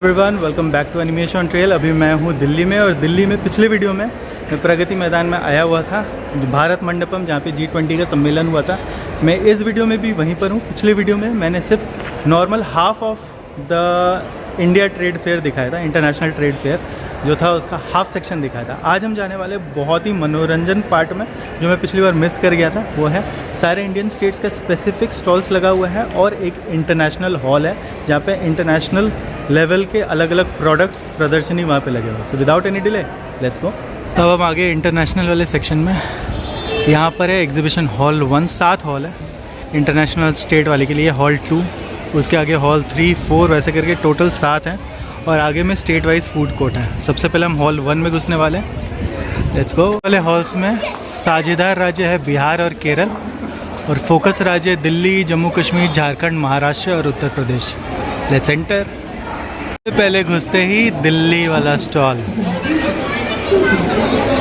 Everyone welcome back to animation trail. अभी मैं हूँ दिल्ली में और दिल्ली में पिछले वीडियो में मैं प्रगति मैदान में आया हुआ था, भारत मंडपम, जहाँ पे G20 का सम्मेलन हुआ था। मैं इस वीडियो में भी वहीं पर हूँ। पिछले वीडियो में मैंने सिर्फ normal half of the India trade fair दिखाया था, इंटरनेशनल ट्रेड फेयर जो था उसका हाफ सेक्शन दिखाया था। आज हम जाने वाले बहुत ही मनोरंजन पार्ट में, जो मैं पिछली बार मिस कर गया था। वो है सारे इंडियन स्टेट्स का स्पेसिफिक स्टॉल्स लगा हुआ है और एक इंटरनेशनल हॉल है जहाँ पे इंटरनेशनल लेवल के अलग अलग प्रोडक्ट्स प्रदर्शनी वहाँ पे लगे हुए हैं। So without any delay let's go. अब हम आगे इंटरनेशनल वाले सेक्शन में। यहाँ पर है एग्जीबिशन हॉल 1, 7 हॉल है इंटरनेशनल स्टेट वाले के लिए। हॉल 2, उसके आगे हॉल 3, 4 वैसे करके टोटल 7 हैं और आगे में स्टेट वाइज फूड कोर्ट है। सबसे पहले हम हॉल 1 में घुसने वाले हैं। Let's go. वाले हॉल्स में साझेदार राज्य है बिहार और केरल और फोकस राज्य है दिल्ली, जम्मू कश्मीर, झारखंड, महाराष्ट्र और उत्तर प्रदेश। Let's enter. पहले घुसते ही दिल्ली वाला स्टॉल,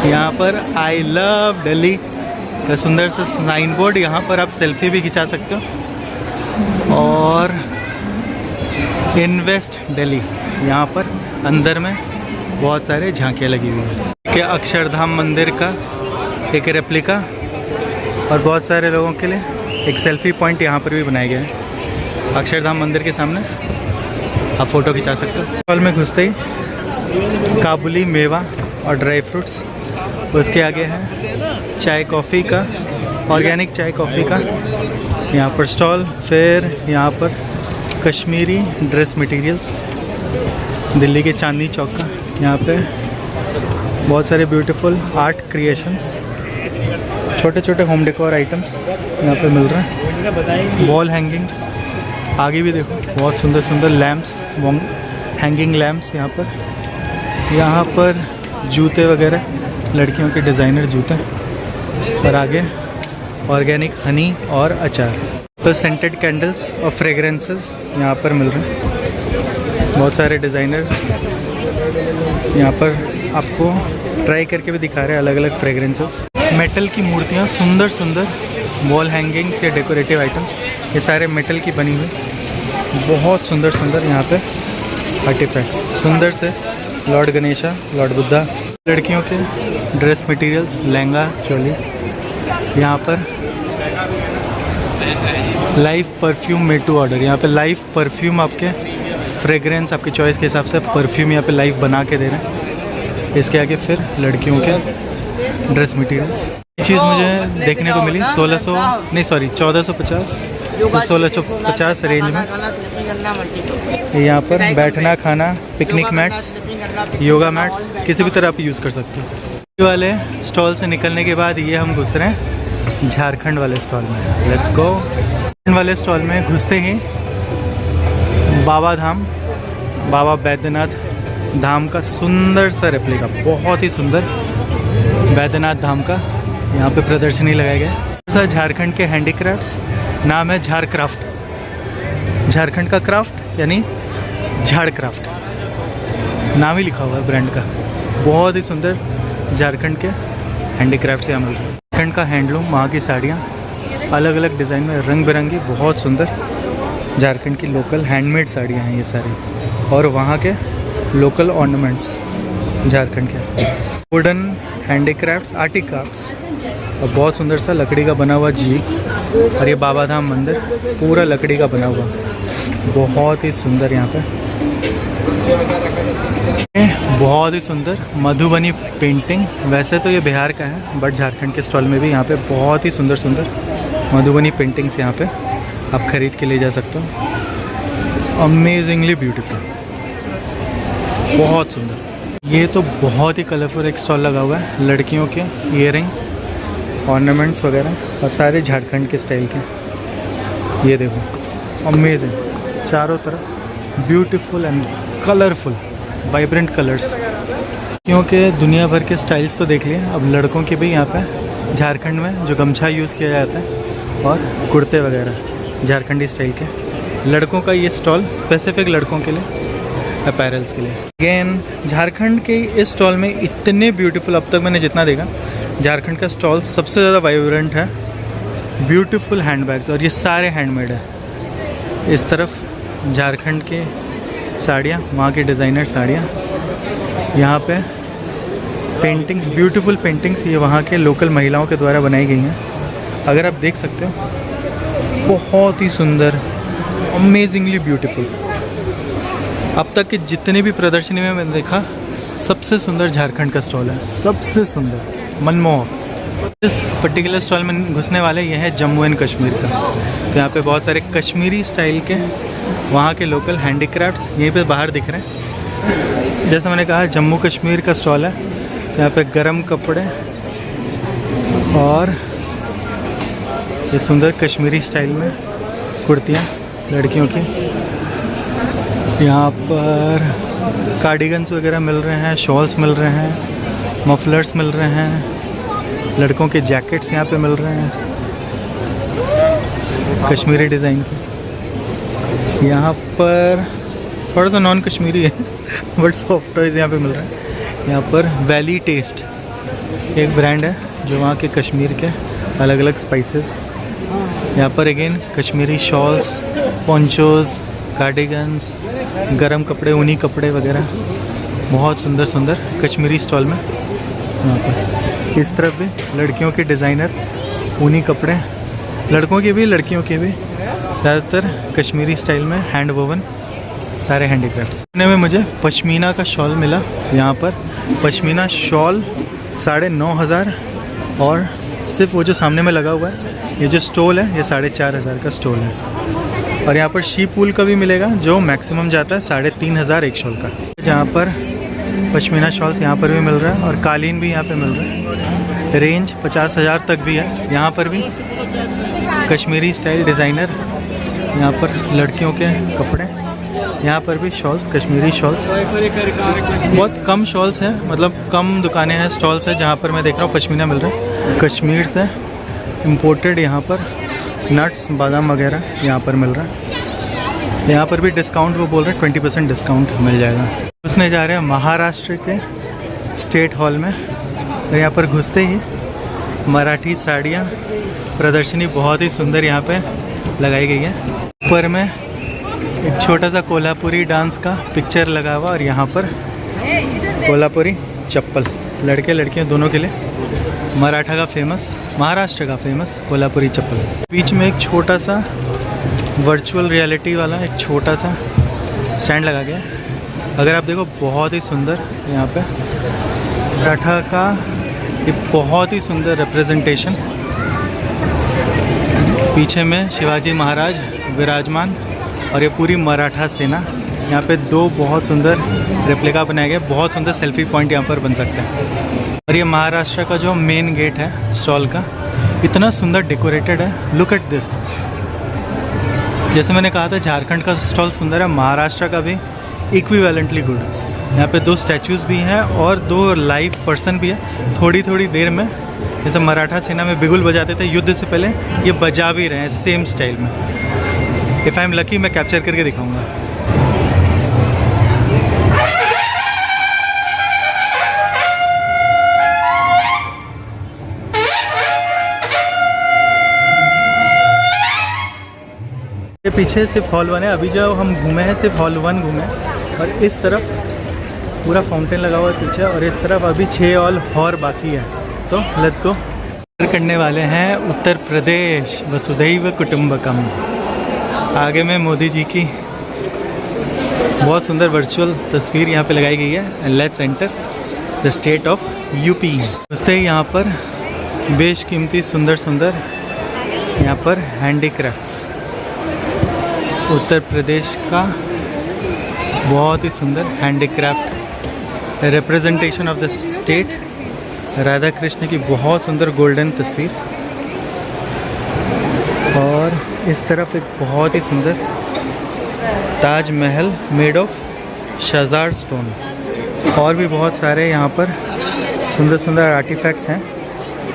यहाँ पर आई लव दिल्ली का सुंदर सा साइन बोर्ड। यहाँ पर आप सेल्फी भी खिंचा सकते हो और इन्वेस्ट दिल्ली, यहाँ पर अंदर में बहुत सारे झांकियाँ लगी हुई हैं कि अक्षरधाम मंदिर का एक रेप्लिका और बहुत सारे लोगों के लिए एक सेल्फी पॉइंट यहाँ पर भी बनाया गया है। अक्षरधाम मंदिर के सामने आप फ़ोटो खिंचा सकते हो। हॉल में घुसते ही काबुली मेवा और ड्राई फ्रूट्स, उसके आगे है चाय कॉफ़ी का, ऑर्गेनिक चाय कॉफ़ी का यहाँ पर स्टॉल। फिर यहाँ पर कश्मीरी ड्रेस मटेरियल्स, दिल्ली के चांदनी चौक का। यहाँ पे बहुत सारे ब्यूटीफुल आर्ट क्रिएशंस, छोटे छोटे होम डेकोर आइटम्स यहाँ पे मिल रहे हैं। वॉल हैंगिंग्स, आगे भी देखो बहुत सुंदर सुंदर लैम्प्स, हैंगिंग लैम्प्स यहाँ पर जूते वगैरह, लड़कियों के डिज़ाइनर जूते, और आगे ऑर्गेनिक हनी और अचार। तो सेंटेड कैंडल्स और फ्रेगरेंसेस यहाँ पर मिल रहे हैं। बहुत सारे डिज़ाइनर यहाँ पर आपको ट्राई करके भी दिखा रहे हैं अलग अलग फ्रेगरेंसेस। मेटल की मूर्तियाँ, सुंदर सुंदर वॉल हैंगिंग्स या डेकोरेटिव आइटम्स, ये सारे मेटल की बनी हुई बहुत सुंदर सुंदर यहाँ पे आर्टिफैक्ट्स। सुंदर से लॉर्ड गणेशा, लॉर्ड बुद्धा, लड़कियों के ड्रेस मटेरियल्स, लहंगा, चोली। यहाँ पर live perfume made to order, यहाँ पे लाइव परफ्यूम आपके फ्रेगरेंस आपकी चॉइस के हिसाब से परफ्यूम यहाँ पे लाइव बना के दे रहे हैं। इसके आगे फिर लड़कियों के ड्रेस मटेरियल्स। ये चीज़ मुझे देखने को मिली 1450 से 1650 रेंज में। यहाँ पर बैठना, खाना, पिकनिक मैट्स, योगा मैट्स, किसी भी तरह आप यूज़ कर सकते हो। ये वाले स्टॉल से निकलने के बाद ये हम घुस रहे हैं झारखंड वाले स्टॉल में। Let's go. वाले स्टॉल में घुसते ही बाबा धाम, बाबा बैद्यनाथ धाम का सुंदर सा रेप्लिका, बहुत ही सुंदर बैद्यनाथ धाम का यहाँ पे प्रदर्शनी लगाया गया है। झारखंड के हैंडीक्राफ्ट्स, नाम है झार क्राफ्ट। झारखंड का क्राफ्ट यानी झाड़ क्राफ्ट, नाम ही लिखा हुआ है ब्रांड का। बहुत ही सुंदर झारखंड के हैंडीक्राफ्ट्स यहाँ मिल रहे हैं। झारखंड का हैंडलूम, वहाँ की साड़ियाँ अलग अलग डिज़ाइन में, रंग बिरंगी, बहुत सुंदर झारखंड की लोकल हैंडमेड साड़ियाँ हैं ये सारी, और वहाँ के लोकल ऑर्नामेंट्स झारखंड के। वुडन हैंडीक्राफ्ट्स, आर्टिक्राफ्ट्स, और बहुत सुंदर सा लकड़ी का बना हुआ जीप। और ये बाबा धाम मंदिर पूरा लकड़ी का बना हुआ, बहुत ही सुंदर। यहाँ पे बहुत ही सुंदर मधुबनी पेंटिंग। वैसे तो ये बिहार का है बट झारखंड के स्टॉल में भी यहाँ पे बहुत ही सुंदर सुंदर मधुबनी पेंटिंग्स यहाँ पे आप ख़रीद के ले जा सकते हो। अमेजिंगली ब्यूटीफुल, बहुत सुंदर। ये तो बहुत ही कलरफुल एक स्टॉल लगा हुआ है, लड़कियों के ईयरिंग्स, ऑर्नामेंट्स वगैरह, और सारे झारखंड के स्टाइल के। ये देखो अमेजिंग, चारों तरफ beautiful and colourful, vibrant colours. क्योंकि दुनिया भर के स्टाइल्स तो देख लिए, अब लड़कों के भी यहाँ पे झारखंड में जो गमछा यूज़ किया जाता है और कुर्ते वगैरह झारखंडी स्टाइल के। लड़कों का ये स्टॉल स्पेसिफिक लड़कों के लिए, अपैरल्स के लिए। अगेन झारखंड के इस स्टॉल में इतने ब्यूटीफुल, अब तक मैंने जितना देखा झारखंड का स्टॉल सबसे ज़्यादा वाइब्रेंट है। ब्यूटीफुल हैंडबैग्स, और ये सारे हैंडमेड है। इस तरफ झारखंड के साड़ियाँ, वहाँ की डिज़ाइनर साड़ियाँ। यहाँ पे पेंटिंग्स, ब्यूटीफुल पेंटिंग्स, ये वहाँ के लोकल महिलाओं के द्वारा बनाई गई हैं। अगर आप देख सकते हो, बहुत ही सुंदर, अमेजिंगली ब्यूटीफुल। अब तक के जितने भी प्रदर्शनी में मैंने देखा, सबसे सुंदर झारखंड का स्टॉल है, सबसे सुंदर, मनमोहक। इस पर्टिकुलर स्टॉल में घुसने वाले ये है जम्मू एंड कश्मीर का। तो यहाँ पे बहुत सारे कश्मीरी स्टाइल के वहाँ के लोकल हैंडीक्राफ्ट्स यहीं पे बाहर दिख रहे हैं। जैसे मैंने कहा, जम्मू कश्मीर का स्टॉल है। तो यहाँ पे गरम कपड़े और ये सुंदर कश्मीरी स्टाइल में कुर्तियाँ लड़कियों की। यहाँ पर कार्डिगन्स वगैरह मिल रहे हैं, शॉल्स मिल रहे हैं, मफलर्स मिल रहे हैं, लड़कों के जैकेट्स यहाँ पे मिल रहे हैं कश्मीरी डिज़ाइन के। यहाँ पर थोड़ा सा नॉन कश्मीरी है बट सॉफ्ट टॉयज़ यहाँ पे मिल रहा है। यहाँ पर वैली टेस्ट एक ब्रांड है जो वहाँ के कश्मीर के अलग अलग स्पाइसेस। यहाँ पर अगेन कश्मीरी शॉल्स, पोंचोज़, कार्डिगन्स, गरम कपड़े, ऊनी कपड़े वगैरह, बहुत सुंदर सुंदर कश्मीरी स्टॉल में। यहाँ पर इस तरफ भी लड़कियों के डिज़ाइनर ऊनी कपड़े, लड़कों के भी लड़कियों के भी, ज़्यादातर कश्मीरी स्टाइल में हैंड वोवन सारे हैंडीक्राफ्ट्स। में मुझे पश्मीना का शॉल मिला। यहाँ पर पश्मीना शॉल 9,500 और सिर्फ वो जो सामने में लगा हुआ है, ये जो स्टॉल है, ये 4,500 का स्टॉल है। और यहाँ पर शीप वूल का भी मिलेगा जो मैक्सिमम जाता है 3,500 एक शॉल का। यहाँ पर पश्मीना शॉल्स यहाँ पर भी मिल रहा है और कालीन भी यहाँ पे मिल रहा है। रेंज 50,000 तक भी है। यहाँ पर भी कश्मीरी स्टाइल डिज़ाइनर, यहाँ पर लड़कियों के कपड़े, यहाँ पर भी शॉल्स, कश्मीरी शॉल्स। बहुत कम शॉल्स हैं, मतलब कम दुकानें हैं, स्टॉल्स हैं जहाँ पर मैं देख रहा हूँ पश्मीना मिल रहा है। कश्मीर से इम्पोर्टेड यहाँ पर नट्स, बादाम वगैरह यहाँ पर मिल रहा है। यहाँ पर भी डिस्काउंट वो बोल रहे हैं 20% डिस्काउंट मिल जाएगा। उसने जा रहे हैं महाराष्ट्र के स्टेट हॉल में। और यहाँ पर घुसते ही मराठी साड़ियाँ प्रदर्शनी बहुत ही सुंदर यहाँ पे लगाई गई है। ऊपर में एक छोटा सा कोल्हापुरी डांस का पिक्चर लगा हुआ और यहाँ पर कोल्हापुरी चप्पल, लड़के लड़कियाँ दोनों के लिए, मराठा का फेमस, महाराष्ट्र का फेमस कोल्हापुरी चप्पल। बीच में एक छोटा सा वर्चुअल रियलिटी वाला एक छोटा सा स्टैंड लगा गया। अगर आप देखो, बहुत ही सुंदर यहाँ पे मराठा का एक बहुत ही सुंदर रिप्रेजेंटेशन। पीछे में शिवाजी महाराज विराजमान और ये पूरी मराठा सेना। यहाँ पे 2 बहुत सुंदर रेप्लिका बनाए गए, बहुत सुंदर सेल्फी पॉइंट यहाँ पर बन सकते हैं। और ये महाराष्ट्र का जो मेन गेट है स्टॉल का, इतना सुंदर डेकोरेटेड है। Look at this. जैसे मैंने कहा था झारखंड का स्टॉल सुंदर है, महाराष्ट्र का भी इक्विवेलेंटली गुड। यहाँ पे 2 स्टैचूज़ भी हैं और 2 लाइव पर्सन भी है। थोड़ी थोड़ी देर में, जैसे मराठा सेना में बिगुल बजाते थे युद्ध से पहले, ये बजा भी रहे हैं सेम स्टाइल में। इफ़ आई एम लकी मैं कैप्चर करके दिखाऊंगा। ये पीछे सिर्फ हॉल 1 है। अभी जो हम घूमे हैं सिर्फ हॉल 1 घूमे हैं और इस तरफ पूरा फाउंटेन लगा हुआ है पीछे, और इस तरफ अभी 6 हॉल और बाकी है। तो लेट्स गो। करने वाले हैं उत्तर प्रदेश वसुधैव कुटुंबकम। आगे में मोदी जी की बहुत सुंदर वर्चुअल तस्वीर यहाँ पे लगाई गई है। And let's enter the state of UP. उससे ही यहाँ पर बेशकीमती सुंदर सुंदर यहाँ पर हैंडीक्राफ्ट्स, उत्तर प्रदेश का बहुत ही सुंदर handicraft representation of the state. Radha Krishna की बहुत सुंदर गोल्डन तस्वीर, और इस तरफ एक बहुत ही सुंदर ताजमहल मेड ऑफ शाहजार स्टोन। और भी बहुत सारे यहाँ पर सुंदर सुंदर आर्टिफैक्ट्स हैं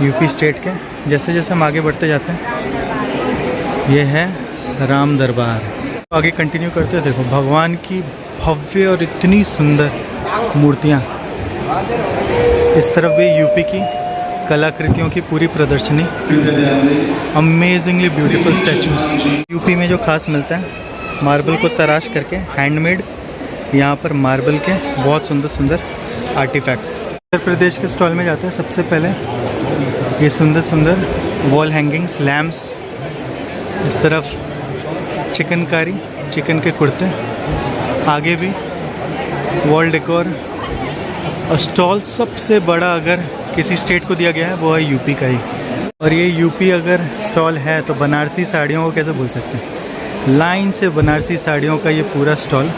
यूपी स्टेट के। जैसे जैसे हम आगे बढ़ते जाते हैं, ये है राम दरबार। आगे कंटिन्यू करते हैं। देखो भगवान की भव्य और इतनी सुंदर मूर्तियाँ। इस तरफ भी यूपी की कलाकृतियों की पूरी प्रदर्शनी, अमेजिंगली ब्यूटीफुल स्टैचूज़। यूपी में जो खास मिलता है, मार्बल को तराश करके हैंडमेड यहाँ पर मार्बल के बहुत सुंदर सुंदर आर्टिफैक्ट्स। उत्तर प्रदेश के स्टॉल में जाते हैं। सबसे पहले ये सुंदर सुंदर वॉल हैंगिंग्स, लैम्प्स, इस तरफ चिकनकारी, चिकन के कुर्ते, आगे भी वॉल डेकोर। और स्टॉल सबसे बड़ा अगर किसी स्टेट को दिया गया है वो है यूपी का ही। और ये यूपी अगर स्टॉल है तो बनारसी साड़ियों को कैसे भूल सकते हैं। लाइन से बनारसी साड़ियों का ये पूरा स्टॉल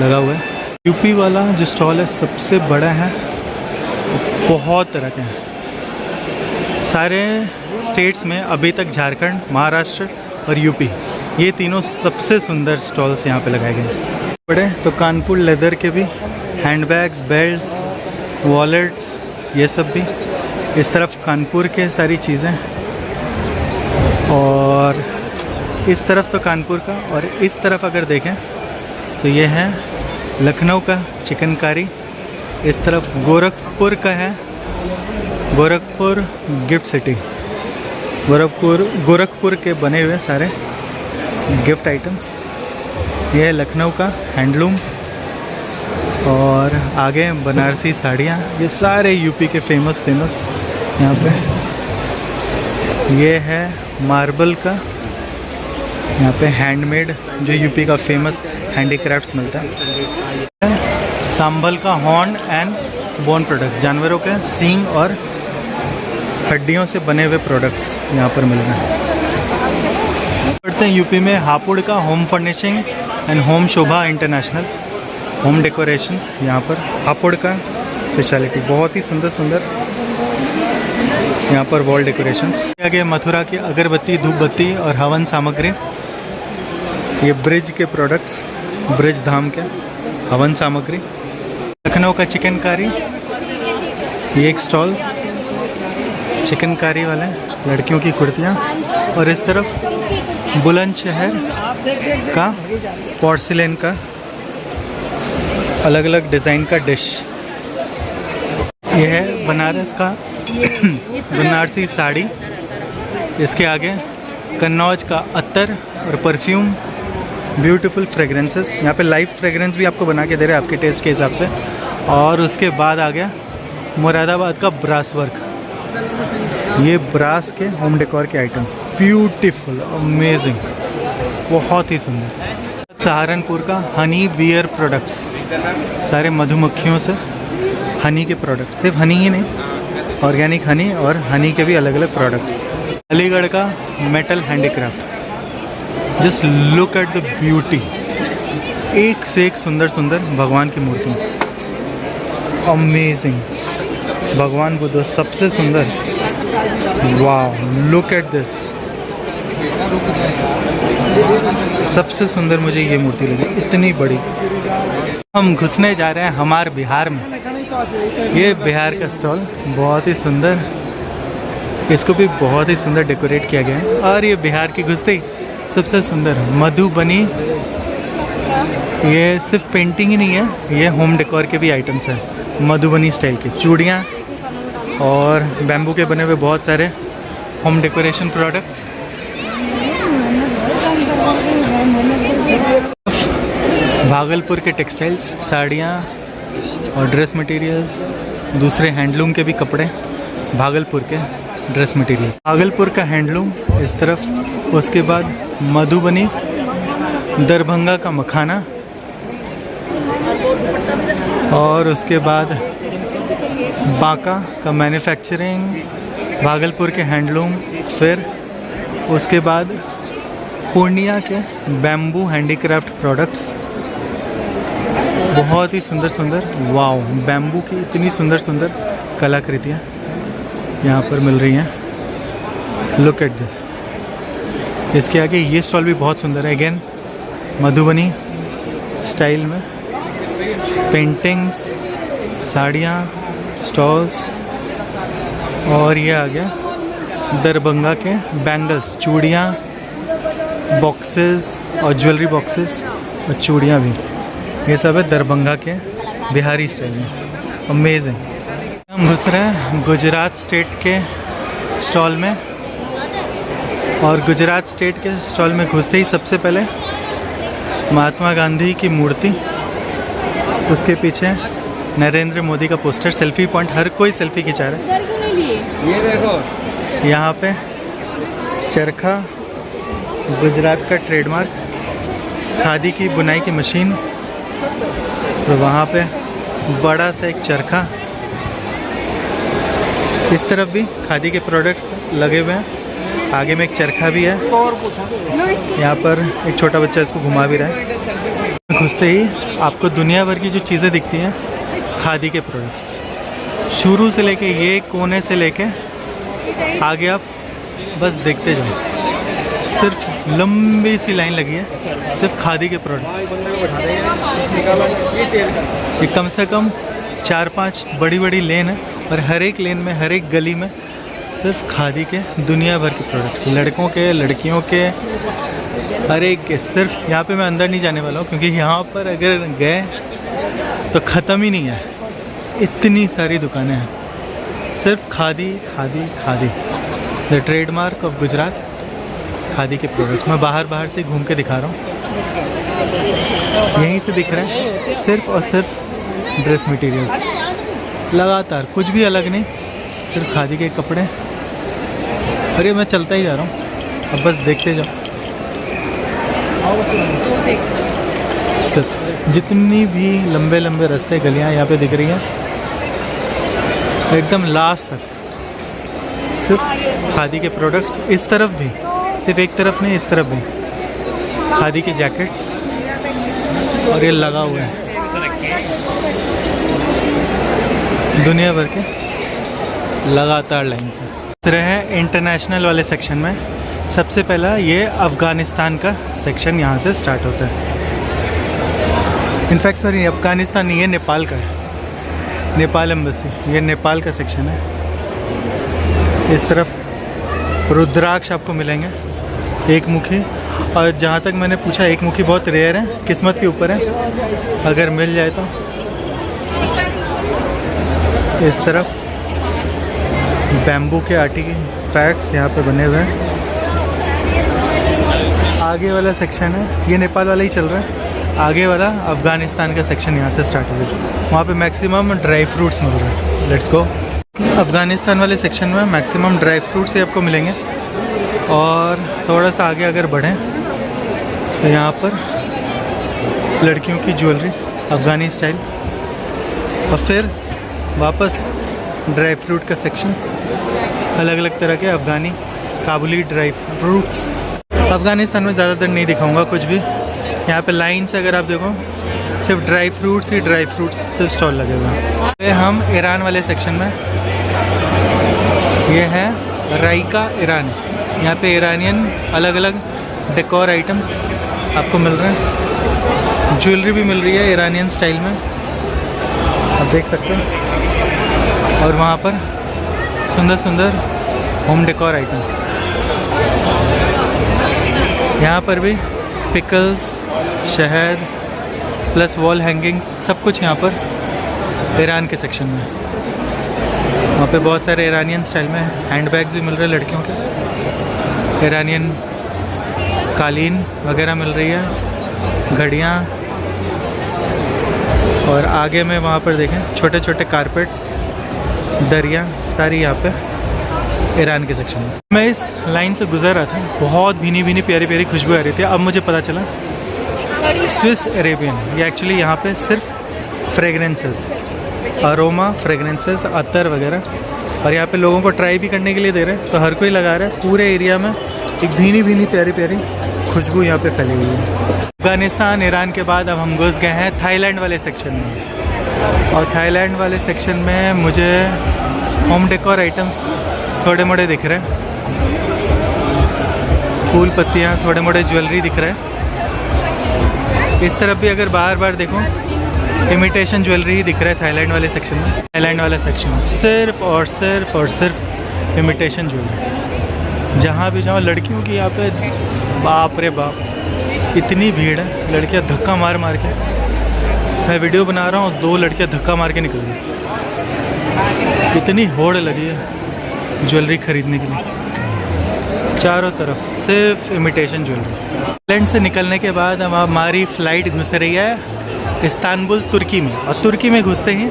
लगा हुआ है। यूपी वाला जो स्टॉल है सबसे बड़ा है, बहुत तरह के हैं। सारे स्टेट्स में अभी तक झारखंड, महाराष्ट्र और यूपी, ये तीनों सबसे सुंदर स्टॉल्स यहाँ पे लगाए गए हैं। बड़े तो कानपुर लेदर के भी हैंडबैग्स, बेल्ट्स, वॉलेट्स, ये सब भी। इस तरफ कानपुर के सारी चीज़ें, और इस तरफ तो कानपुर का। और इस तरफ अगर देखें तो ये है लखनऊ का चिकनकारी। इस तरफ गोरखपुर का है, गोरखपुर गिफ्ट सिटी। गोरखपुर के बने हुए सारे गिफ्ट आइटम्स। ये है लखनऊ का हैंडलूम। और आगे बनारसी साड़ियाँ, ये सारे यूपी के फेमस यहाँ पे। ये है मार्बल का, यहाँ पे हैंडमेड जो यूपी का फेमस हैंडीक्राफ्ट्स मिलता है। सांभल का हॉर्न एंड बोन प्रोडक्ट्स, जानवरों के सींग और हड्डियों से बने हुए प्रोडक्ट्स यहाँ पर मिल रहे हैं। पढ़ते हैं यूपी में हापुड़ का home furnishing and home Shobha international home decorations. यहाँ पर हापुड़ का स्पेशलिटी, बहुत ही सुंदर सुंदर यहाँ पर वॉल डेकोरेशंस। आगे मथुरा की अगरबत्ती, धूप बत्ती और हवन सामग्री। ये ब्रिज के प्रोडक्ट्स, ब्रिज धाम के हवन सामग्री। लखनऊ का चिकनकारी, ये एक स्टॉल चिकनकारी वाले, लड़कियों की कुर्तियाँ। और इस तरफ बुलंदशहर का पोर्सिलेन का अलग अलग डिज़ाइन का डिश। यह है बनारस का बनारसी साड़ी। इसके आगे कन्नौज का अत्तर और परफ्यूम, ब्यूटीफुल फ्रेगरेंसेस। यहाँ पे लाइव फ्रेगरेंस भी आपको बना के दे रहे हैं आपके टेस्ट के हिसाब से। और उसके बाद आ गया मुरादाबाद का ब्रास वर्क। ये ब्रास के होम डेकोर के आइटम्स, ब्यूटीफुल, अमेजिंग, बहुत ही सुंदर। सहारनपुर का हनी बियर प्रोडक्ट्स, सारे मधुमक्खियों से हनी के प्रोडक्ट्स, सिर्फ हनी ही नहीं, ऑर्गेनिक हनी और हनी के भी अलग अलग प्रोडक्ट्स। अलीगढ़ का metal handicraft, just look at the beauty, एक से एक सुंदर सुंदर भगवान की मूर्ति, अमेजिंग। भगवान बुद्ध सबसे सुंदर, वाह, लुक एट दिस, सबसे सुंदर मुझे ये मूर्ति लगी, इतनी बड़ी। हम घुसने जा रहे हैं हमारे बिहार में। ये बिहार का स्टॉल बहुत ही सुंदर, इसको भी बहुत ही सुंदर डेकोरेट किया गया है। और ये बिहार की घुसते ही सबसे सुंदर मधुबनी, ये सिर्फ पेंटिंग ही नहीं है, ये होम डेकोर के भी आइटम्स हैं, मधुबनी स्टाइल की चूड़ियाँ और बैम्बू के बने हुए बहुत सारे होम डेकोरेशन प्रोडक्ट्स। भागलपुर के टेक्सटाइल्स, साड़ियाँ और ड्रेस मटेरियल्स, दूसरे हैंडलूम के भी कपड़े, भागलपुर के ड्रेस मटेरियल्स। भागलपुर का हैंडलूम इस तरफ, उसके बाद मधुबनी, दरभंगा का मखाना, और उसके बाद बांका का मैन्युफैक्चरिंग, भागलपुर के हैंडलूम, फिर उसके बाद पूर्णिया के बैम्बू हैंडीक्राफ्ट प्रोडक्ट्स, बहुत ही सुंदर सुंदर, वाव, बैम्बू की इतनी सुंदर सुंदर कलाकृतियाँ यहाँ पर मिल रही हैं। Look at this. इसके आगे ये स्टॉल भी बहुत सुंदर है, अगेन मधुबनी स्टाइल में पेंटिंग्स, साड़ियाँ, स्टॉल्स। और ये आ गया दरभंगा के बैंगल्स, चूड़ियाँ, बॉक्सेस और ज्वेलरी बॉक्सेस और चूड़ियाँ भी, ये सब है दरभंगा के बिहारी स्टाइल में, अमेजिंग। हम घुस रहे हैं गुजरात स्टेट के स्टॉल में। और गुजरात स्टेट के स्टॉल में घुसते ही सबसे पहले महात्मा गांधी की मूर्ति उसके पीछे नरेंद्र मोदी का पोस्टर, सेल्फी पॉइंट, हर कोई सेल्फी खिंचा रहा है। इधर क्यों नहीं लिए? ये देखो, यहाँ पे चरखा, गुजरात का ट्रेडमार्क, खादी की बुनाई की मशीन, तो वहाँ पे बड़ा सा एक चरखा। इस तरफ भी खादी के प्रोडक्ट्स लगे हुए हैं, आगे में एक चरखा भी है। यहाँ पर एक छोटा बच्चा इसको घुमा भी रहा है। घुसते ही आपको दुनिया भर की जो चीज़ें दिखती हैं खादी के प्रोडक्ट्स, शुरू से लेके ये कोने से लेके आगे आप बस देखते जाओ, सिर्फ लंबी सी लाइन लगी है सिर्फ खादी के प्रोडक्ट्स। ये कम से कम 4-5 बड़ी बड़ी लेन है और हर एक लेन में, हर एक गली में सिर्फ खादी के दुनिया भर के प्रोडक्ट्स, लड़कों के, लड़कियों के, हर एक के। सिर्फ यहाँ पे मैं अंदर नहीं जाने वाला हूँ क्योंकि यहाँ पर अगर गए तो ख़त्म ही नहीं है, इतनी सारी दुकानें हैं सिर्फ khadi khadi khadi. The trademark of Gujarat, khadi के प्रोडक्ट्स। मैं बाहर से घूम के दिखा रहा हूँ, यहीं से दिख रहा है सिर्फ और सिर्फ ड्रेस मटेरियल्स, लगातार कुछ भी अलग नहीं, सिर्फ खादी के कपड़े। अरे मैं चलता ही जा रहा हूँ, अब बस देखते जाओ। सिर्फ जितनी भी लंबे लंबे रास्ते, गलियाँ यहाँ पे दिख रही हैं, एकदम लास्ट तक सिर्फ खादी के प्रोडक्ट्स। इस तरफ भी, सिर्फ एक तरफ नहीं, इस तरफ भी खादी के जैकेट्स, और ये लगा हुआ है दुनिया भर के लगातार लाइन से। तरह है इंटरनेशनल वाले सेक्शन में, सबसे पहला ये अफ़गानिस्तान का सेक्शन यहाँ से स्टार्ट होता है। इनफैक्ट सॉरी, अफ़गानिस्तान नहीं, ये नेपाल का है, नेपाल एम्बेसी, ये नेपाल का सेक्शन है। इस तरफ रुद्राक्ष आपको मिलेंगे, एक मुखी, और जहाँ तक मैंने पूछा एक मुखी बहुत रेयर है, किस्मत के ऊपर है, अगर मिल जाए तो। इस तरफ बैम्बू के आटे के फैक्ट्स यहाँ पे बने हुए हैं। आगे वाला सेक्शन है, ये नेपाल वाला ही चल रहा है, आगे वाला अफ़गानिस्तान का सेक्शन यहाँ से स्टार्ट हो गया। वहाँ पे मैक्सिमम ड्राई फ्रूट्स मिल रहे हैं। Let's go. अफ़गानिस्तान वाले सेक्शन में मैक्सिमम ड्राई फ्रूट्स ही आपको मिलेंगे, और थोड़ा सा आगे अगर बढ़ें तो यहाँ पर लड़कियों की ज्वेलरी अफ़गानी स्टाइल, और फिर वापस ड्राई फ्रूट का सेक्शन, अलग अलग तरह के अफ़गानी काबुली ड्राई फ्रूट्स। अफ़गानिस्तान में ज़्यादातर नहीं दिखाऊंगा कुछ भी, यहाँ पे लाइन से अगर आप देखो सिर्फ ड्राई फ्रूट्स ही ड्राई फ्रूट्स सिर्फ स्टॉल लगे हुए हैं। हम ईरान वाले सेक्शन में, ये है राइका ईरान, यहाँ पे ईरानियन अलग अलग डेकोर आइटम्स आपको मिल रहे हैं, ज्वेलरी भी मिल रही है ईरानियन स्टाइल में, आप देख सकते हैं। और वहाँ पर सुंदर सुंदर होम डेकोर आइटम्स, यहाँ पर भी पिकल्स, शहद प्लस वॉल हैंगिंग्स, सब कुछ यहाँ पर ईरान के सेक्शन में। वहाँ पे बहुत सारे ईरानियन स्टाइल में हैंडबैग्स भी मिल रहे हैं लड़कियों के, ईरानियन कालीन वगैरह मिल रही है, घड़ियाँ, और आगे में वहाँ पर देखें छोटे छोटे कारपेट्स, दरिया, सारी यहाँ पे ईरान के सेक्शन में। मैं इस लाइन से गुजर रहा था, बहुत भीनी भीनी प्यारी प्यारी खुशबू आ रही थी। अब मुझे पता चला स्विस अरेबियन, ये एक्चुअली यहाँ पे सिर्फ फ्रेगरेंसेस, अरोमा फ्रेगरेंसेस, अत्तर वगैरह, और यहाँ पे लोगों को ट्राई भी करने के लिए दे रहे हैं, तो हर कोई लगा रहा है। पूरे एरिया में एक भीनी भीनी प्यारी प्यारी खुशबू यहाँ पे फैली हुई है। अफ़गानिस्तान, ईरान के बाद अब हम घुस गए हैं थाईलैंड वाले सेक्शन में, और थाईलैंड वाले सेक्शन में मुझे होम डेकोर आइटम्स थोड़े मोड़े दिख रहे हैं, फूल पत्तियाँ, थोड़े मोड़े ज्वेलरी दिख रहे हैं। इस तरफ भी अगर बार बार देखो इमिटेशन ज्वेलरी ही दिख रहा है थाईलैंड वाले सेक्शन में। थाईलैंड वाला सेक्शन सिर्फ और सिर्फ और सिर्फ इमिटेशन ज्वेलरी, जहाँ भी जाओ लड़कियों की यहाँ पे बाप रे बाप इतनी भीड़ है, लड़कियाँ धक्का मार मार के, मैं वीडियो बना रहा हूँ 2 लड़कियाँ धक्का मार के निकल गई, इतनी होड़ लगी है ज्वेलरी खरीदने के लिए। चारों तरफ सिर्फ इमिटेशन ज्वेलरी। थाईलैंड से निकलने के बाद अब हमारी फ़्लाइट घुस रही है इस्तांबुल तुर्की में, और तुर्की में घुसते ही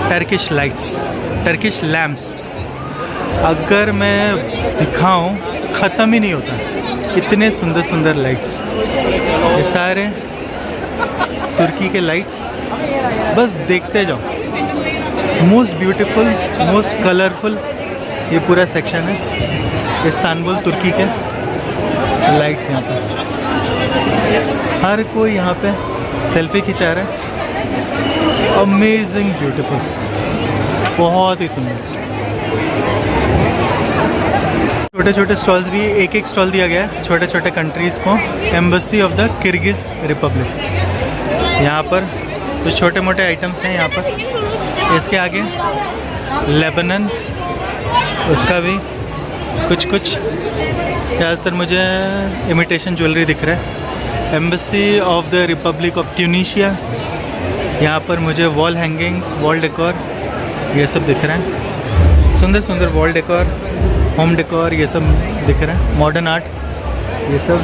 टर्किश लाइट्स, टर्किश लैम्प्स, अगर मैं दिखाऊं ख़त्म ही नहीं होता, इतने सुंदर सुंदर लाइट्स। ये सारे तुर्की के लाइट्स, बस देखते जाओ। मोस्ट ब्यूटीफुल, मोस्ट कलरफुल ये पूरा सेक्शन है इस्तांबुल तुर्की के लाइट्स। यहाँ पर हर कोई यहाँ पे सेल्फी खिंचा रहा है। अमेजिंग ब्यूटीफुल, बहुत ही सुंदर। छोटे छोटे स्टॉल्स भी, एक एक स्टॉल दिया गया है छोटे छोटे कंट्रीज़ को। Embassy of the Kyrgyz Republic, यहाँ पर कुछ छोटे मोटे आइटम्स हैं यहाँ पर। इसके आगे लेबनन, उसका भी कुछ कुछ, ज़्यादातर मुझे इमिटेशन ज्वेलरी दिख रहा है। Embassy of the Republic of Tunisia, यहाँ पर मुझे वॉल हैंगिंग्स, वॉल डेकोर ये सब दिख रहे हैं। सुंदर सुंदर वॉल डेकोर, होम डेकोर ये सब दिख रहा है। मॉडर्न आर्ट ये सब।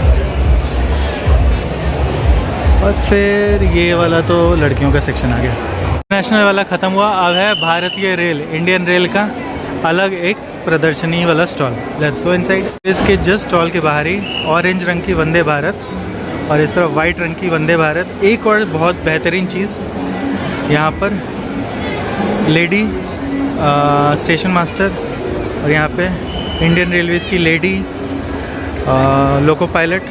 और फिर ये वाला तो लड़कियों का सेक्शन आ गया। इंटरनेशनल वाला ख़त्म हुआ, अब है भारतीय रेल, इंडियन रेल का अलग एक प्रदर्शनी वाला स्टॉल। Let's go inside. इसके जस्ट स्टॉल के बाहर ही ऑरेंज रंग की वंदे भारत और इस तरफ वाइट रंग की वंदे भारत। एक और बहुत बेहतरीन चीज़ यहाँ पर लेडी स्टेशन मास्टर, और यहाँ पे इंडियन रेलवेज़ की lady loco pilot,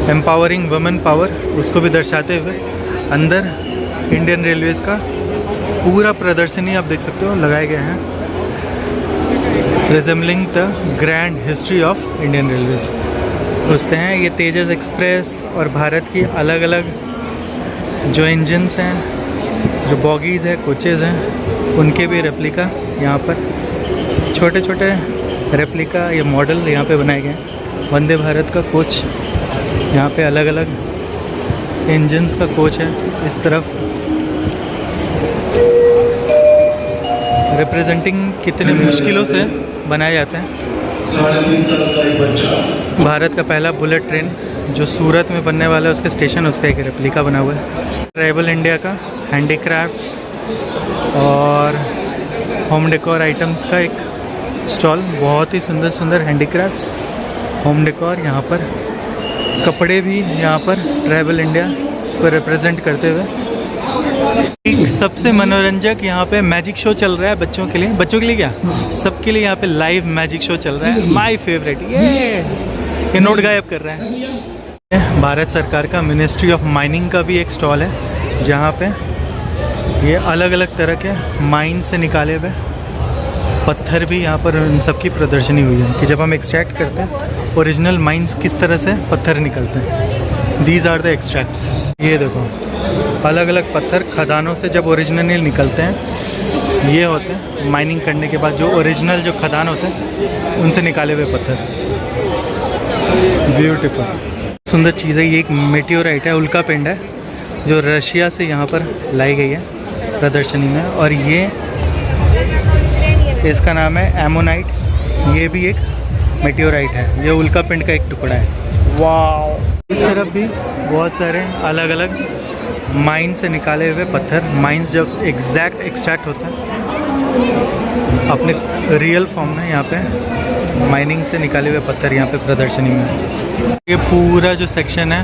empowering women power, उसको भी दर्शाते हुए अंदर इंडियन रेलवेज़ का पूरा प्रदर्शनी आप देख सकते हो लगाए गए हैं, resembling the grand history of Indian Railways. घुसते हैं। ये तेजस एक्सप्रेस और भारत की अलग अलग जो इंजन्स हैं, जो बॉगीज़ हैं, कोचेज़ हैं, उनके भी रेप्लिका यहाँ पर, छोटे छोटे रेप्लिका ये मॉडल यहाँ पे बनाए गए हैं। वंदे भारत का कोच यहाँ पे अलग अलग इंजन्स का कोच है। इस तरफ रिप्रेजेंटिंग कितने मुश्किलों से बनाए जाते हैं। भारत का पहला बुलेट ट्रेन जो सूरत में बनने वाला है, उसका स्टेशन, उसका एक रेप्लिका बना हुआ है। ट्राइबल इंडिया का हैंडीक्राफ्ट्स और होम डेकोर आइटम्स का एक स्टॉल, बहुत ही सुंदर सुंदर हैंडीक्राफ्ट्स, होम डेकोर। यहाँ पर कपड़े भी यहाँ पर ट्राइबल इंडिया को रिप्रेजेंट करते हुए। एक सबसे मनोरंजक यहाँ पे मैजिक शो चल रहा है बच्चों के लिए। बच्चों के लिए क्या, सबके लिए यहाँ पे लाइव मैजिक शो चल रहा है। माय फेवरेट, ये नोट गायब कर रहा है। भारत सरकार का मिनिस्ट्री ऑफ माइनिंग का भी एक स्टॉल है, जहाँ पे ये अलग अलग तरह के माइन से निकाले हुए पत्थर भी यहाँ पर उन सब की प्रदर्शनी हुई है कि जब हम एक्सट्रैक्ट करते हैं ओरिजिनल माइंस किस तरह से पत्थर निकलते हैं। These are the extracts. ये देखो अलग अलग पत्थर खदानों से जब ओरिजिनली निकलते हैं, ये होते हैं माइनिंग करने के बाद जो ओरिजिनल जो खदान होते हैं उनसे निकाले हुए पत्थर। ब्यूटीफुल सुंदर चीज़ है। ये एक मेटियोराइट है, उल्का पिंड है, जो रशिया से यहाँ पर लाई गई है प्रदर्शनी में। और ये इसका नाम है एमोनाइट। ये भी एक मेटियोराइट है, ये उल्का पिंड का एक टुकड़ा है। वाह। इस तरफ भी बहुत सारे अलग अलग माइन से निकाले हुए पत्थर, माइंस जब एग्जैक्ट एक्सट्रैक्ट होता है अपने रियल फॉर्म में, यहाँ पे माइनिंग से निकाले हुए पत्थर यहाँ पे प्रदर्शनी में। ये पूरा जो सेक्शन है,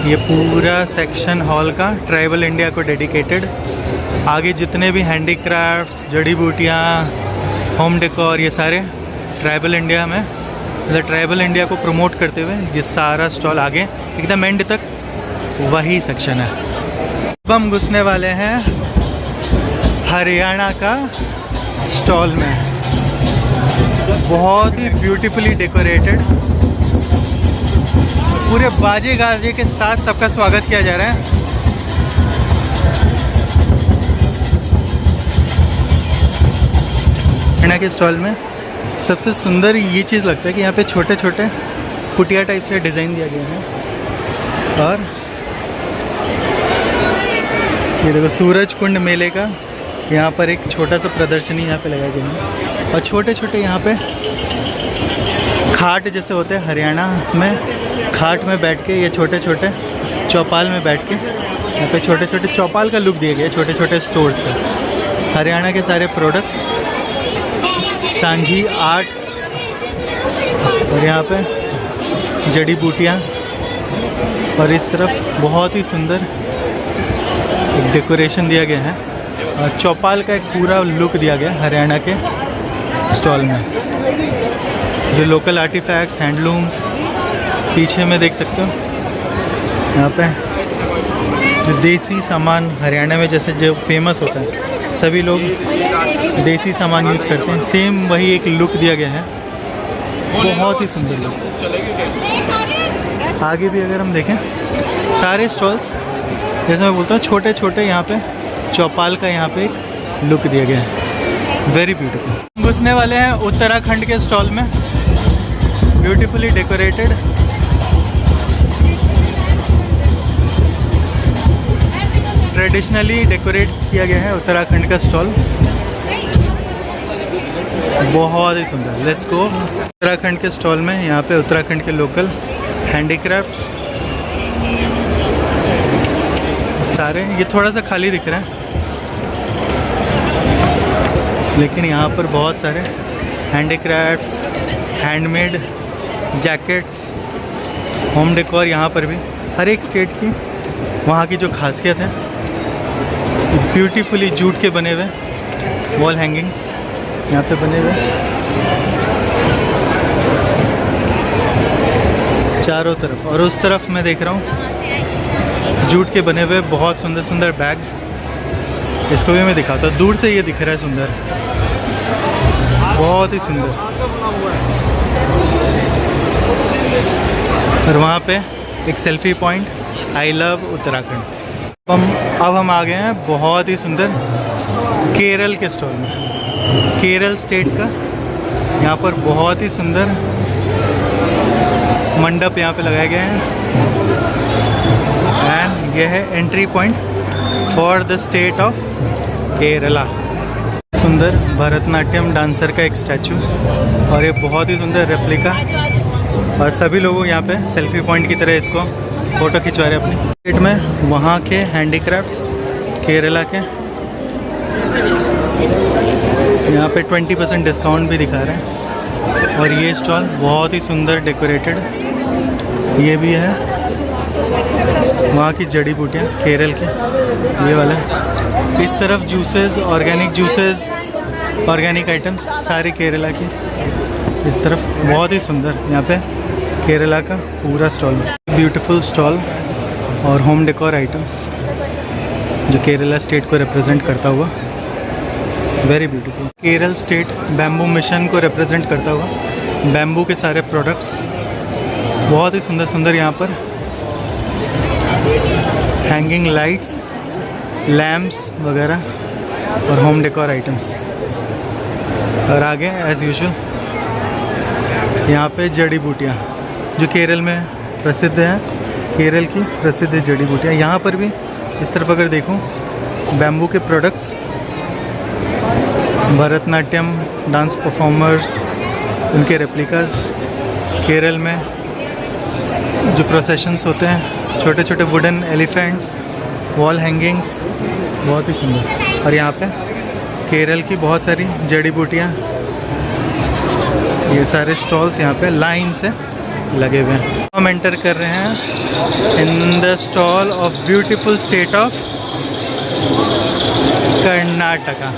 ये पूरा सेक्शन हॉल का ट्राइबल इंडिया को डेडिकेटेड। आगे जितने भी हैंडीक्राफ्ट्स, जड़ी बूटियाँ, होम डेकोर, ये सारे ट्राइबल इंडिया में, मतलब ट्राइबल इंडिया को प्रमोट करते हुए ये सारा स्टॉल आगे एकदम एंड तक वही सेक्शन है। अब हम घुसने वाले हैं हरियाणा का स्टॉल में। बहुत ही ब्यूटीफुली डेकोरेटेड, पूरे बाजे गाजे के साथ सबका स्वागत किया जा रहा है। हरियाणा के स्टॉल में सबसे सुंदर ये चीज़ लगता है कि यहाँ पे छोटे छोटे कुटिया टाइप से डिज़ाइन दिया गया है। और ये देखो सूरज कुंड मेले का यहाँ पर एक छोटा सा प्रदर्शनी यहाँ पे लगाया गया है। और छोटे छोटे यहाँ पे खाट जैसे होते हैं हरियाणा में, खाट में बैठ के ये छोटे छोटे चौपाल में बैठ के यहाँ पे छोटे छोटे चौपाल का लुक दिया गया है, छोटे छोटे स्टोर्स का। हरियाणा के सारे प्रोडक्ट्स, सांझी आर्ट, और यहाँ पे जड़ी बूटियाँ, और इस तरफ बहुत ही सुंदर एक डेकोरेशन दिया गया है और चौपाल का एक पूरा लुक दिया गया है हरियाणा के स्टॉल में। जो लोकल आर्टिफैक्ट्स, हैंडलूम्स पीछे में देख सकते हो। यहाँ पे जो देसी सामान हरियाणा में जैसे जो फेमस होता है, सभी लोग देसी सामान यूज़ करते हैं, सेम वही एक लुक दिया गया है, बहुत ही सुंदर लुक। आगे भी अगर हम देखें सारे स्टॉल्स, जैसे मैं बोलता हूँ छोटे छोटे, यहाँ पे चौपाल का यहाँ पे एक लुक दिया गया है, वेरी ब्यूटीफुल। घुसने वाले हैं उत्तराखंड के स्टॉल में, ब्यूटीफुली डेकोरेटेड। ट्रेडिशनली डेकोरेट किया गया है उत्तराखंड का स्टॉल, बहुत ही सुंदर। Let's go. उत्तराखंड के स्टॉल में यहाँ पे उत्तराखंड के लोकल हैंडीक्राफ्ट्स सारे, ये थोड़ा सा खाली दिख रहा है लेकिन यहाँ पर बहुत सारे handicrafts, handmade jackets, home decor, यहाँ पर भी हर एक स्टेट की वहाँ की जो खासियत है। ब्यूटीफुली जूट के बने हुए वॉल हैंगिंग्स यहाँ पे बने हुए चारों तरफ, और उस तरफ मैं देख रहा हूँ जूट के बने हुए बहुत सुंदर सुंदर बैग्स। इसको भी मैं दिखाता हूँ, दूर से ये दिख रहा है सुंदर, बहुत ही सुंदर। और वहाँ पे एक selfie point, I love Uttarakhand. अब हम आ गए हैं बहुत ही सुंदर केरल के स्टॉल में, केरल स्टेट का। यहाँ पर बहुत ही सुंदर मंडप यहाँ पे लगाए गए हैं, एंड यह है entry point for the state of Kerala. सुंदर भरतनाट्यम डांसर का एक स्टैचू, और ये बहुत ही सुंदर रेप्लिका, और सभी लोग यहाँ पे सेल्फी पॉइंट की तरह इसको फ़ोटो खिंचवा रहे हैं अपनी। स्टेट में वहाँ के हैंडीक्राफ्ट्स केरला के, यहाँ पे 20% डिस्काउंट भी दिखा रहे हैं। और ये स्टॉल बहुत ही सुंदर डेकोरेटेड, ये भी है वहाँ की जड़ी बूटियाँ केरल की, ये वाला। इस तरफ juices, organic juices, organic items सारी केरला की। इस तरफ बहुत ही सुंदर यहाँ पे केरला का पूरा स्टॉल, ब्यूटीफुल स्टॉल, और होम डेकोर आइटम्स जो केरला स्टेट को रिप्रेजेंट करता हुआ, very beautiful. Kerala state bamboo mission को रिप्रेजेंट करता हुआ बैम्बू के सारे प्रोडक्ट्स, बहुत ही सुंदर सुंदर यहाँ पर हैंगिंग लाइट्स, लैम्प्स वगैरह, और होम डेकोर आइटम्स। और आगे एज़ यूजुअल यहाँ पे जड़ी बूटियाँ जो केरल में प्रसिद्ध हैं, केरल की प्रसिद्ध जड़ी बूटियाँ। यहाँ पर भी इस तरफ अगर देखूँ बैम्बू के प्रोडक्ट्स, भरतनाट्यम डांस परफॉर्मर्स, उनके रेप्लिकास, केरल में जो प्रोसेशंस होते हैं, छोटे छोटे वुडन एलिफेंट्स, वॉल हैंगिंग्स, बहुत ही सुंदर। और यहाँ पे केरल की बहुत सारी जड़ी बूटियाँ, ये सारे स्टॉल्स यहाँ पे लाइन से लगे हुए हैं। हम एंटर कर रहे हैं in the stall of beautiful state of Karnataka.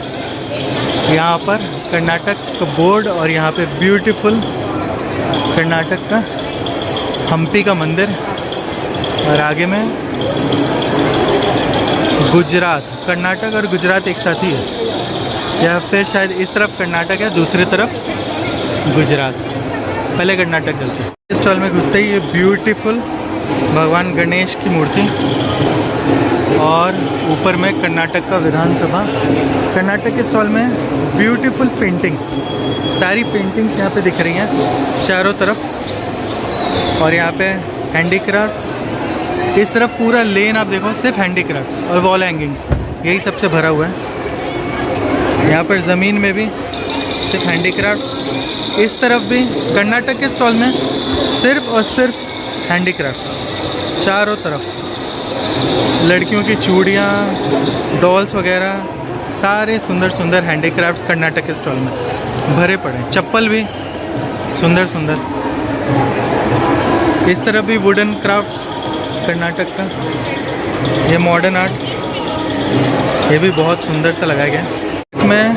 यहाँ पर कर्नाटक का बोर्ड, और यहाँ पे ब्यूटीफुल कर्नाटक का हम्पी का मंदिर, और आगे में गुजरात। कर्नाटक और गुजरात एक साथ ही है, या फिर शायद इस तरफ कर्नाटक है, दूसरी तरफ गुजरात। पहले कर्नाटक चलते हैं। इस स्टॉल में घुसते ही ये ब्यूटीफुल भगवान गणेश की मूर्ति, और ऊपर में कर्नाटक का विधानसभा। कर्नाटक के स्टॉल में ब्यूटीफुल पेंटिंग्स, सारी पेंटिंग्स यहाँ पे दिख रही हैं चारों तरफ, और यहाँ पे हैंडीक्राफ्ट्स। इस तरफ पूरा लेन आप देखो सिर्फ हैंडीक्राफ्ट्स और वॉल हैंगिंग्स, यही सबसे भरा हुआ है। यहाँ पर ज़मीन में भी सिर्फ हैंडीक्राफ्ट्स, इस तरफ भी कर्नाटक के स्टॉल में सिर्फ और सिर्फ हैंडीक्राफ्ट्स चारों तरफ। लड़कियों की चूड़ियाँ, डॉल्स वगैरह, सारे सुंदर सुंदर हैंडीक्राफ्ट्स कर्नाटक के स्टॉल में भरे पड़े हैं। चप्पल भी सुंदर सुंदर। इस तरफ भी वुडन क्राफ्ट्स कर्नाटक का, ये मॉडर्न आर्ट, ये भी बहुत सुंदर सा लगाया गया है। में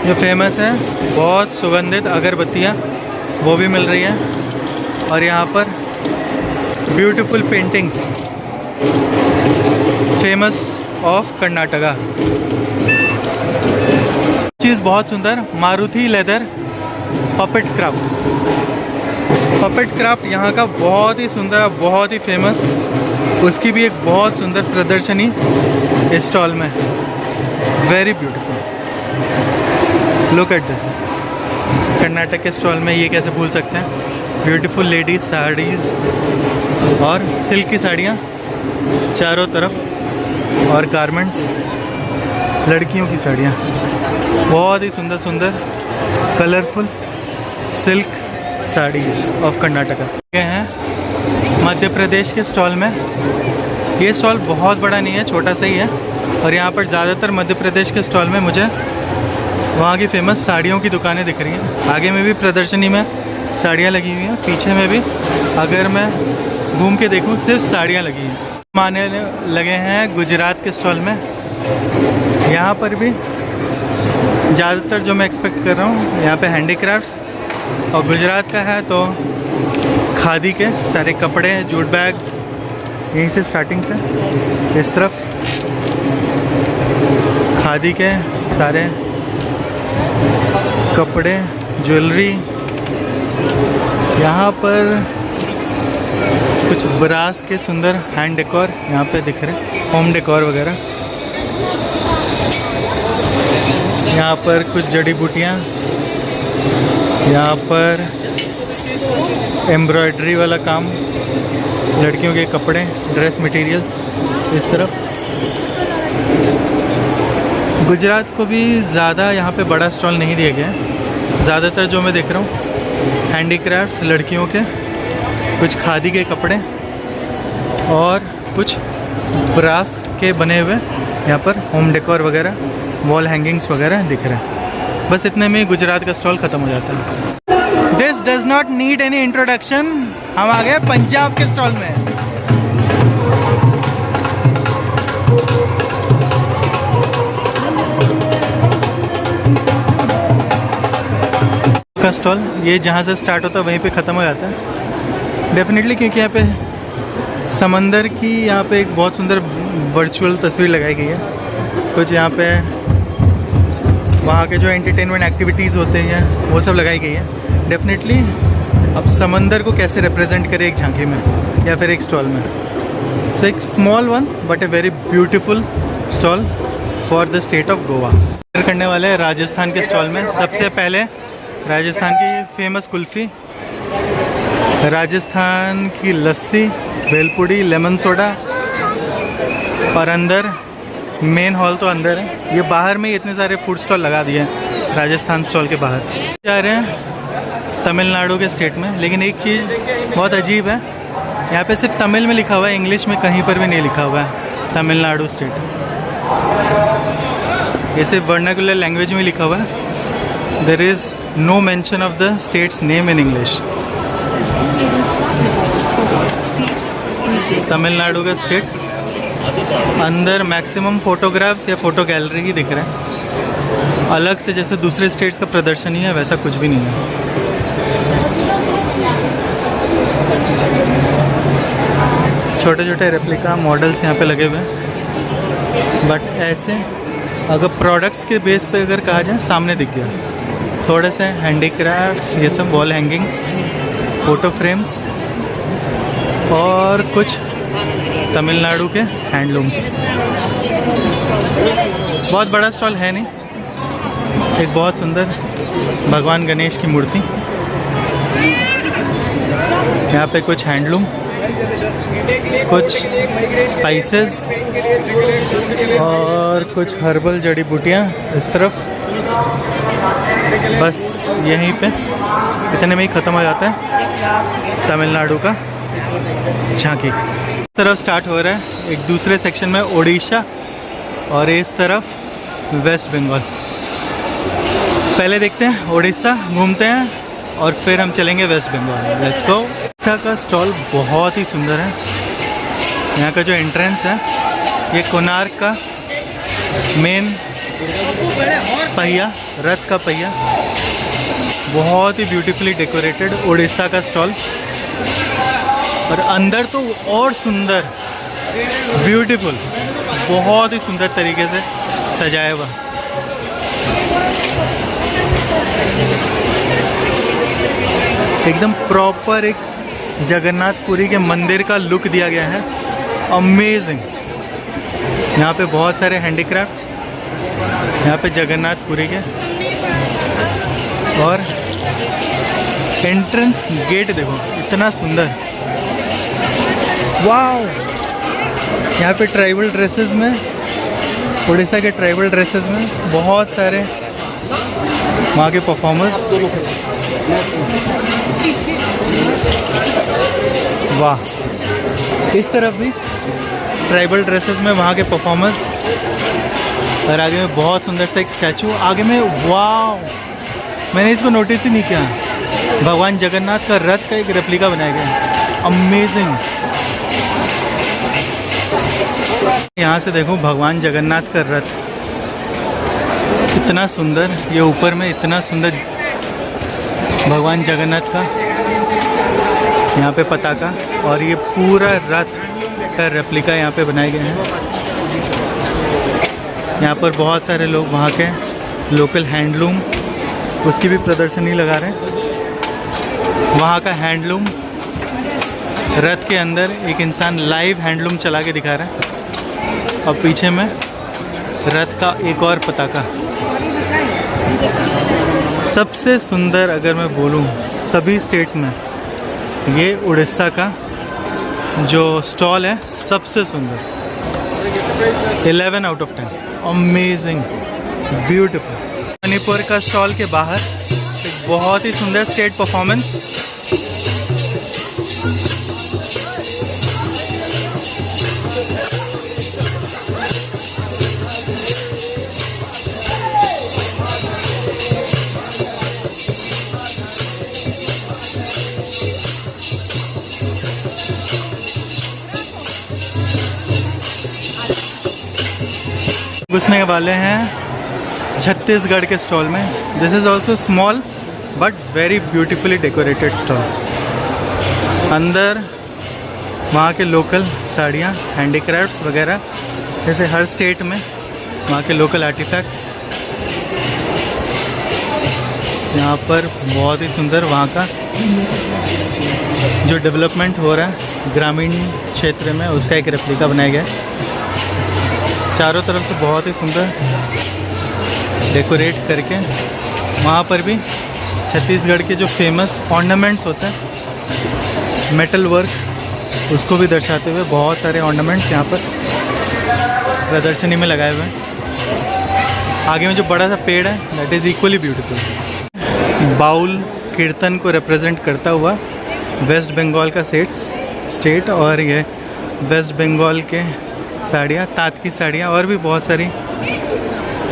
जो फेमस है बहुत सुगंधित अगरबत्तियाँ, वो भी मिल रही है। और यहाँ पर beautiful paintings famous of Karnataka. चीज़ बहुत सुंदर, Maruti leather puppet craft. Puppet craft यहाँ का बहुत ही सुंदर, बहुत ही फेमस। उसकी भी एक बहुत सुंदर प्रदर्शनी इस स्टॉल में, very beautiful. Look at this. Karnataka के स्टॉल में ये कैसे भूल सकते हैं। ब्यूटीफुल लेडीज साड़ीज़ और सिल्क की साड़ियाँ चारों तरफ, और गारमेंट्स, लड़कियों की साड़ियाँ, बहुत ही सुंदर सुंदर colourful silk saris of Karnataka. ये हैं मध्य प्रदेश के स्टॉल में। ये स्टॉल बहुत बड़ा नहीं है, छोटा सा ही है। और यहाँ पर ज़्यादातर मध्य प्रदेश के स्टॉल में मुझे वहाँ की फेमस साड़ियों की दुकानें दिख रही हैं। आगे में भी प्रदर्शनी में साड़ियाँ लगी हुई हैं, पीछे में भी अगर मैं घूम के देखूँ सिर्फ साड़ियाँ लगी हैं। माने लगे हैं गुजरात के स्टॉल में। यहाँ पर भी ज़्यादातर जो मैं एक्सपेक्ट कर रहा हूँ, यहाँ पे हैंडीक्राफ्ट्स, और गुजरात का है तो खादी के सारे कपड़े, जूट बैग्स, यहीं से स्टार्टिंग से इस तरफ खादी के सारे कपड़े, ज्वेलरी। यहाँ पर कुछ ब्रास के सुंदर हैंड डेकोर यहाँ पे दिख रहे, होम डेकोर वगैरह। यहाँ पर कुछ जड़ी बूटियाँ, यहाँ पर एम्ब्रॉयडरी वाला काम, लड़कियों के कपड़े, ड्रेस मटेरियल्स इस तरफ। गुजरात को भी ज़्यादा यहाँ पे बड़ा स्टॉल नहीं दिया गया है। ज़्यादातर जो मैं देख रहा हूँ हैंडीक्राफ्ट्स, लड़कियों के, कुछ खादी के कपड़े और कुछ ब्रास के बने हुए यहाँ पर होम डेकोर वगैरह, वॉल हैंगिंग्स वगैरह दिख रहे हैं। बस इतने में गुजरात का स्टॉल ख़त्म हो जाता है। This does not need any introduction. हम आ गए पंजाब के स्टॉल में। का स्टॉल ये जहाँ से स्टार्ट होता है वहीं पे ख़त्म हो जाता है डेफिनेटली, क्योंकि यहाँ पे समंदर की यहाँ पे एक बहुत सुंदर वर्चुअल तस्वीर लगाई गई है। कुछ यहाँ पे वहाँ के जो एंटरटेनमेंट एक्टिविटीज़ होते हैं वो सब लगाई गई है डेफिनेटली। अब समंदर को कैसे रिप्रेजेंट करें एक झांकी में या फिर एक स्टॉल में। सो एक small one but a very beautiful stall for the state of Goa. करने वाले हैं राजस्थान के स्टॉल में। सबसे पहले राजस्थान की फेमस कुल्फ़ी, राजस्थान की लस्सी, भेलपुड़ी, लेमन सोडा, और अंदर मेन हॉल तो अंदर है। ये बाहर में इतने सारे फूड स्टॉल लगा दिए हैं राजस्थान स्टॉल के बाहर। जा रहे हैं तमिलनाडु के स्टेट में, लेकिन एक चीज़ बहुत अजीब है, यहाँ पे सिर्फ तमिल में लिखा हुआ है, इंग्लिश में कहीं पर भी नहीं लिखा हुआ है तमिलनाडु स्टेट। ये सिर्फ वर्नाकुलर लैंग्वेज में लिखा हुआ है। There is no mention of the state's name in English. Tamil Nadu का स्टेट, अंदर मैक्सिमम फोटोग्राफ्स या फ़ोटो गैलरी ही दिख रहा है। अलग से जैसे दूसरे स्टेट्स का प्रदर्शन ही है वैसा कुछ भी नहीं है। छोटे छोटे रेप्लिका मॉडल्स यहाँ पे लगे हुए हैं, बट ऐसे अगर प्रोडक्ट्स के बेस पे अगर कहा जाए सामने दिख गया। थोड़े से हैंडीक्राफ्ट्स, ये सब वॉल हैंगिंग्स, फ़ोटो फ्रेम्स और कुछ तमिलनाडु के हैंडलूम्स। बहुत बड़ा स्टॉल है नहीं। एक बहुत सुंदर भगवान गणेश की मूर्ति, यहाँ पे कुछ हैंडलूम, कुछ स्पाइसेस और कुछ हर्बल जड़ी बूटियाँ इस तरफ। बस यहीं पे इतने में ही ख़त्म हो जाता है तमिलनाडु का झांकी। तरफ स्टार्ट हो रहा है एक दूसरे सेक्शन में उड़ीसा और इस तरफ वेस्ट बंगाल। पहले देखते हैं उड़ीसा, घूमते हैं और फिर हम चलेंगे वेस्ट बंगाल। Let's go. उड़ीसा का स्टॉल बहुत ही सुंदर है। यहाँ का जो एंट्रेंस है ये कोणार्क का मेन पहिया, रथ का पहिया, बहुत ही ब्यूटीफुली डेकोरेटेड उड़ीसा का स्टॉल। और अंदर तो और सुंदर, ब्यूटीफुल, बहुत ही सुंदर तरीके से सजाया हुआ। एकदम प्रॉपर एक जगन्नाथपुरी के मंदिर का लुक दिया गया है। अमेजिंग। यहाँ पे बहुत सारे हैंडीक्राफ्ट्स, यहाँ पे जगन्नाथपुरी के। और एंट्रेंस गेट देखो इतना सुंदर, वाओ। यहाँ पे ट्राइबल ड्रेसेस में, उड़ीसा के ट्राइबल ड्रेसेस में बहुत सारे वहाँ के परफॉर्मर्स। वाह। इस तरफ भी ट्राइबल ड्रेसेस में वहाँ के परफॉर्मर्स। और आगे में बहुत सुंदर सा एक स्टैचू आगे में, वाह। मैंने इसको नोटिस ही नहीं किया। भगवान जगन्नाथ का रथ का एक रेप्लिका बनाया गया है। अमेजिंग। यहाँ से देखो भगवान जगन्नाथ का रथ इतना सुंदर, ये ऊपर में इतना सुंदर भगवान जगन्नाथ का यहाँ पे पताका, और ये पूरा रथ का रेप्लिका यहाँ पे बनाए गए हैं। यहाँ पर बहुत सारे लोग वहाँ के लोकल हैंडलूम, उसकी भी प्रदर्शनी लगा रहे हैं। वहाँ का हैंडलूम, रथ के अंदर एक इंसान लाइव हैंडलूम चला के दिखा रहा है। और पीछे में रथ का एक और पताका। सबसे सुंदर अगर मैं बोलूँ सभी स्टेट्स में, ये उड़ीसा का जो स्टॉल है सबसे सुंदर। 11 out of 10। Amazing, beautiful. Manipur का स्टॉल के बाहर एक बहुत ही सुंदर स्टेट परफॉर्मेंस। घुसने वाले हैं छत्तीसगढ़ के स्टॉल में। This is also small but very beautifully decorated stall. अंदर वहाँ के लोकल साड़ियाँ, हैंडीक्राफ्ट्स वगैरह, जैसे हर स्टेट में वहाँ के लोकल आर्टिफैक्ट्स। यहाँ पर बहुत ही सुंदर वहाँ का जो डेवलपमेंट हो रहा है ग्रामीण क्षेत्र में, उसका एक रेप्लिका बनाया गया है। चारों तरफ से बहुत ही सुंदर डेकोरेट करके। वहाँ पर भी छत्तीसगढ़ के जो फेमस ऑर्नामेंट्स होते हैं, मेटल वर्क, उसको भी दर्शाते हुए बहुत सारे ऑर्नामेंट्स यहाँ पर प्रदर्शनी में लगाए हुए हैं। आगे में जो बड़ा सा पेड़ है that is equally beautiful. Baul kirtan को रिप्रेजेंट करता हुआ वेस्ट बंगाल का स्टेट, और ये वेस्ट बंगाल के साड़ियाँ, तात की साड़ियाँ, और भी बहुत सारी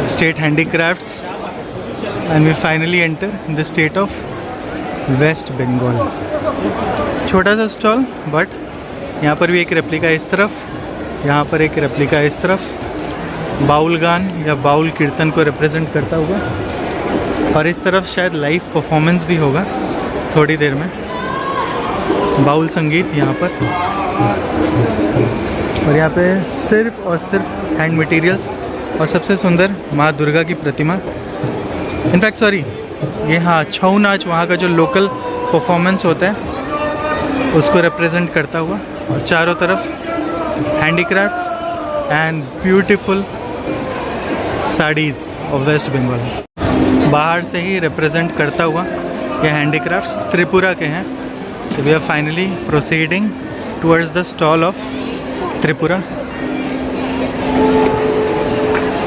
state handicrafts. And we finally enter the state of West Bengal. छोटा सा स्टॉल बट यहाँ पर भी एक रेप्लिका इस तरफ, यहाँ पर एक रेप्लिका इस तरफ, बाउल गान या बाउल कीर्तन को रिप्रेजेंट करता हुआ। और इस तरफ शायद लाइव परफॉर्मेंस भी होगा थोड़ी देर में, बाउल संगीत यहाँ पर। और यहाँ पे सिर्फ और सिर्फ हैंड मटेरियल्स और सबसे सुंदर माँ दुर्गा की प्रतिमा। इनफैक्ट सॉरी, ये हाँ छऊ नाच वहाँ का जो लोकल परफॉर्मेंस होता है उसको रिप्रेजेंट करता हुआ। और चारों तरफ handicrafts and beautiful saris of West Bengal. बाहर से ही रिप्रेजेंट करता हुआ ये हैंडीक्राफ्ट्स त्रिपुरा के हैं। So we are finally proceeding towards the stall of Tripura.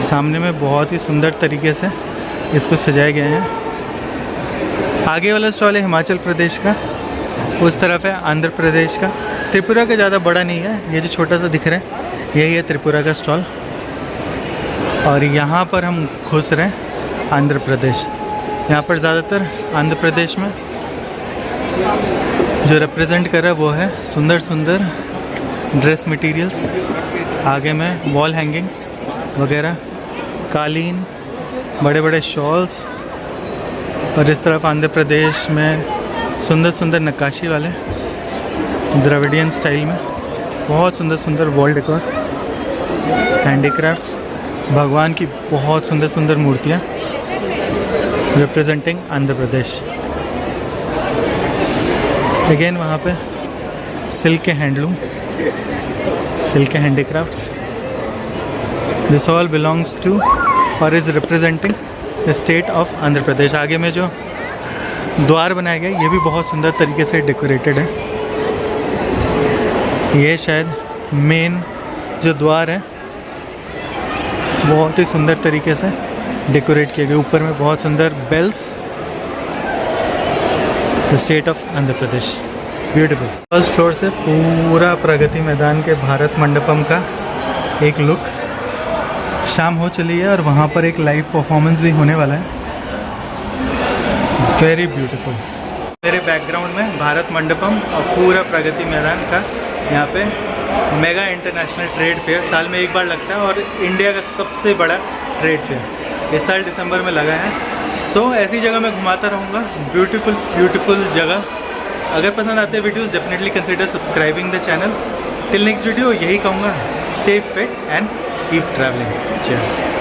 सामने में बहुत ही सुंदर तरीके से इसको सजाए गए हैं। आगे वाला स्टॉल है हिमाचल प्रदेश का, उस तरफ है आंध्र प्रदेश का, त्रिपुरा का ज़्यादा बड़ा नहीं है, ये जो छोटा सा दिख रहा है यही है त्रिपुरा का स्टॉल। और यहाँ पर हम घुस रहे हैं आंध्र प्रदेश। यहाँ पर ज़्यादातर आंध्र प्रदेश में जो रिप्रेजेंट कर रहा है वो है सुंदर सुंदर ड्रेस मटेरियल्स, आगे में वॉल हैंगिंग्स वगैरह, कालीन, बड़े बड़े शॉल्स। और इस तरफ आंध्र प्रदेश में सुंदर सुंदर नक्काशी वाले द्रविडियन स्टाइल में बहुत सुंदर सुंदर वॉल डेकोर, हैंडीक्राफ्ट्स, भगवान की बहुत सुंदर सुंदर मूर्तियाँ रिप्रेजेंटिंग आंध्र प्रदेश। अगेन वहाँ पे सिल्क के हैंडलूम, सिल्क के handicrafts. This all belongs to और is representing the state of Andhra Pradesh. आगे में जो द्वार बनाया गया ये भी बहुत सुंदर तरीके से डेकोरेटेड है। ये शायद मेन जो द्वार है बहुत ही सुंदर तरीके से डेकोरेट किए गए। ऊपर में बहुत सुंदर bells, the state of Andhra Pradesh, beautiful. First floor से पूरा प्रगति मैदान के भारत मंडपम का एक लुक। शाम हो चली है और वहाँ पर एक लाइव परफॉर्मेंस भी होने वाला है, वेरी ब्यूटीफुल। मेरे बैकग्राउंड में भारत मंडपम और पूरा प्रगति मैदान का यहाँ पे मेगा इंटरनेशनल ट्रेड फेयर साल में एक बार लगता है और इंडिया का सबसे बड़ा ट्रेड फेयर इस साल दिसंबर में लगा है। सो ऐसी जगह मैं घुमाता रहूँगा, ब्यूटीफुल ब्यूटीफुल जगह। अगर पसंद आते हैं videos definitely consider subscribing the channel. Till next video यही कहूँगा, stay fit and keep travelling. Cheers.